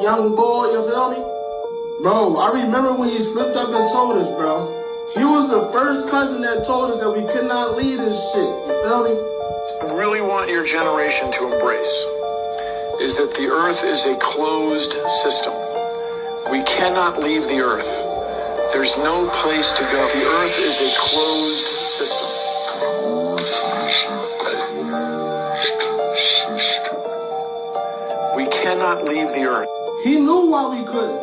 young boy, you feel me? Bro, I remember when he slipped up and told us, bro. He was the first cousin that told us that we could not leave this shit, you feel me? I really want your generation to embrace is that the earth is a closed system. We cannot leave the earth. There's no place to go. The earth is a closed system. We cannot leave the earth. He knew why we couldn't.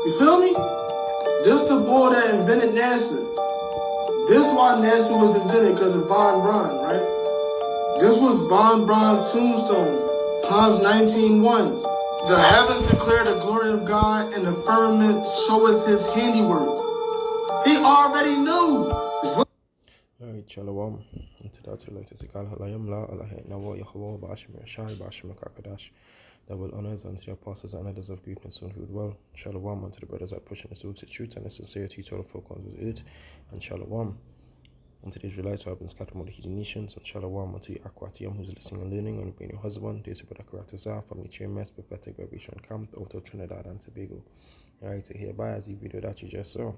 You feel me? This the boy that invented NASA. This why NASA was invented, because of Von Braun, right? This was Von Braun's tombstone, Psalms 19:1. The heavens declare the glory of God, and the firmament showeth his handiwork. He already knew. Alright, shalom. And to that, we like to say, double honors unto the apostles and others of greatness who do well. Shalom unto the brothers that pushing the roots of truth and the sincerity to all the folk on it. And shalom unto the Israelites who have been scattered among the heathen nations. And shalom unto the Aquatium who's listening and learning and being your husband. There's a brother Karatazar from the GMS Prophetic Vibration Camp out of Trinidad and Tobago. Alright, so hereby as the video that you just saw.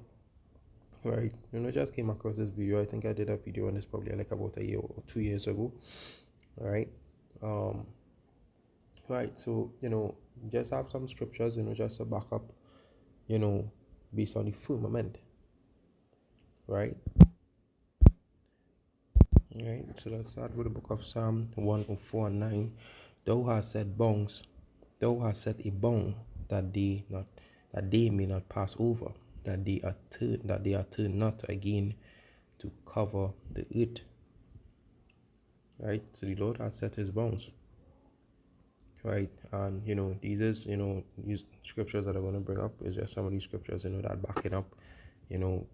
Right, just came across this video. I think I did a video on this probably like about a year or 2 years ago. Alright. Right, so just have some scriptures, just to back up, based on the firmament. Right. Right, so let's start with the book of Psalm 104 and 9. Thou hast set bounds, thou hast set a bound that they may not pass over, that they are turned not again to cover the earth. Right, so the Lord has set his bounds. Right, and these scriptures that I'm going to bring up is just some of these scriptures that backing up the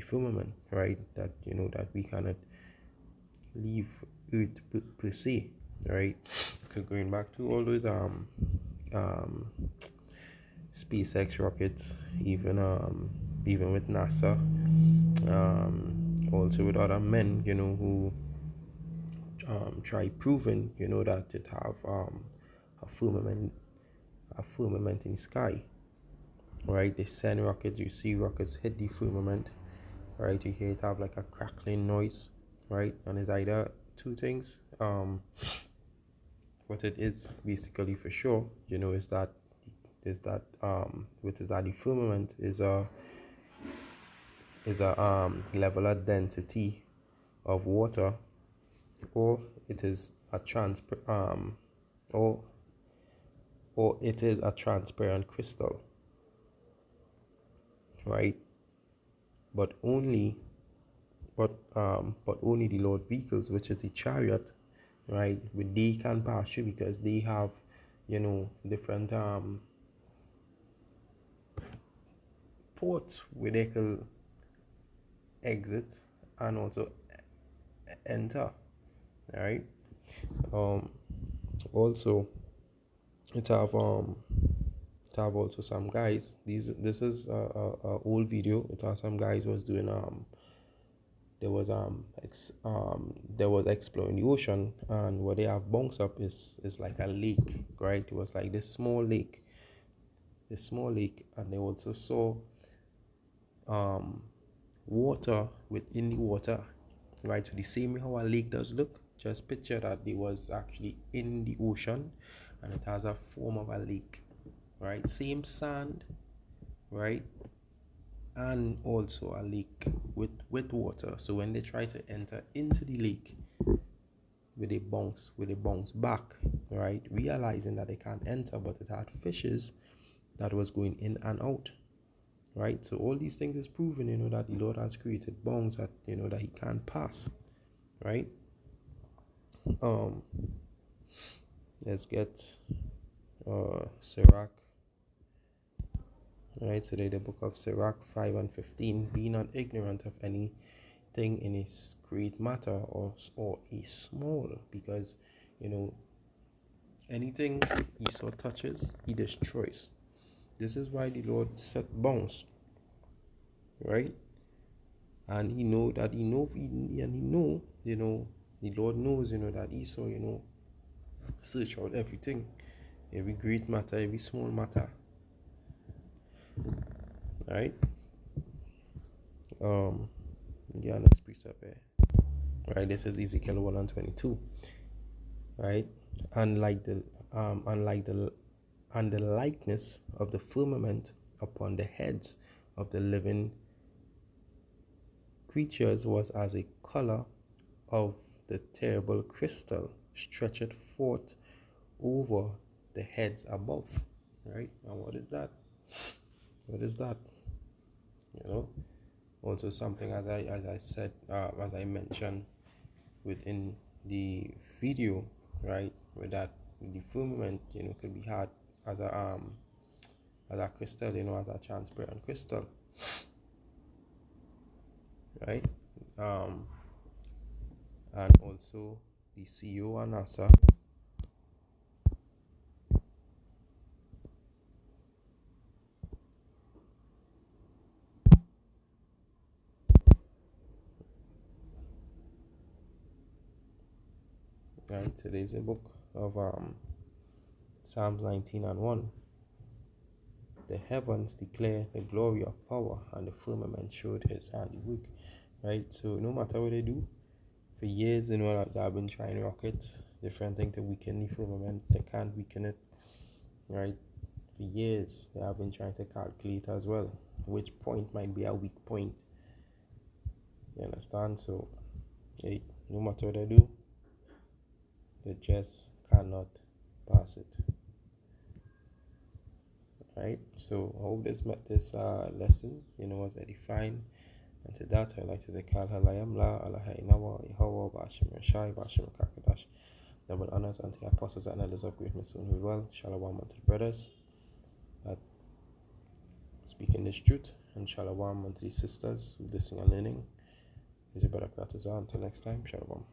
firmament, right, that that we cannot leave earth per se, right? Because going back to all those SpaceX rockets, even with NASA, also with other men who try proving that it have a firmament in the sky, right? They send rockets, you see rockets hit the firmament, right? You hear it have like a crackling noise, right? And it's either two things. What it is basically for sure, is that the firmament is a level of density of water, or it is a transparent crystal, right? But only the Lord vehicles, which is the chariot, right, they can pass through, because they have different ports where they can exit and also enter. All right. Also, it have also some guys. This is a old video. It has some guys was doing there was exploring the ocean, and what they have bunks up is like a lake, right? It was like this small lake, and they also saw water within the water, right? So the same way how a lake does look, just picture that it was actually in the ocean and it has a form of a lake, right? Same sand, right? And also a lake with water. So when they try to enter into the lake, with a bounce back, right, realizing that they can't enter, but it had fishes that was going in and out, right? So all these things is proven, that the Lord has created bounds that that he can't pass, right? Let's get Sirach. Alright, today the book of Sirach 5 and 15. Be not ignorant of anything in a great matter or a small, because anything Esau touches, he destroys. This is why the Lord set bounds, right? And the Lord knows, that Esau, search out everything, every great matter, every small matter. Right? Yeah, next precept here. Right, this is Ezekiel 1:22. Right? Unlike the and the likeness of the firmament upon the heads of the living creatures was as a color of the terrible crystal stretched forth over the heads above. Right? And what is that? What is that? You know, also something as I said, as I mentioned within the video, right? With that, the firmament, could be had as a crystal, as a transparent crystal, right? And also the CEO and NASA, right? Today's a book of Psalms 19:1. The heavens declare the glory of power, and the firmament showed his handiwork. Right? So no matter what they do, for years, they've been trying rockets, different things to weaken the firmament. They can't weaken it. Right? For years, they have been trying to calculate as well which point might be a weak point. You understand? So, hey, no matter what they do, they just cannot pass it. Right? So, I hope this lesson, was edifying. And to that, I'd like to say, Kal Halayam La Alahainawa Ihawa Bashim Rashai Bashim Kakadash. Double honors unto the apostles and elders of great Mason who well. Shalom unto the brothers that speaking this truth, and shalom unto the sisters who listening and learning. This is Barakatazah. Until next time, shalom.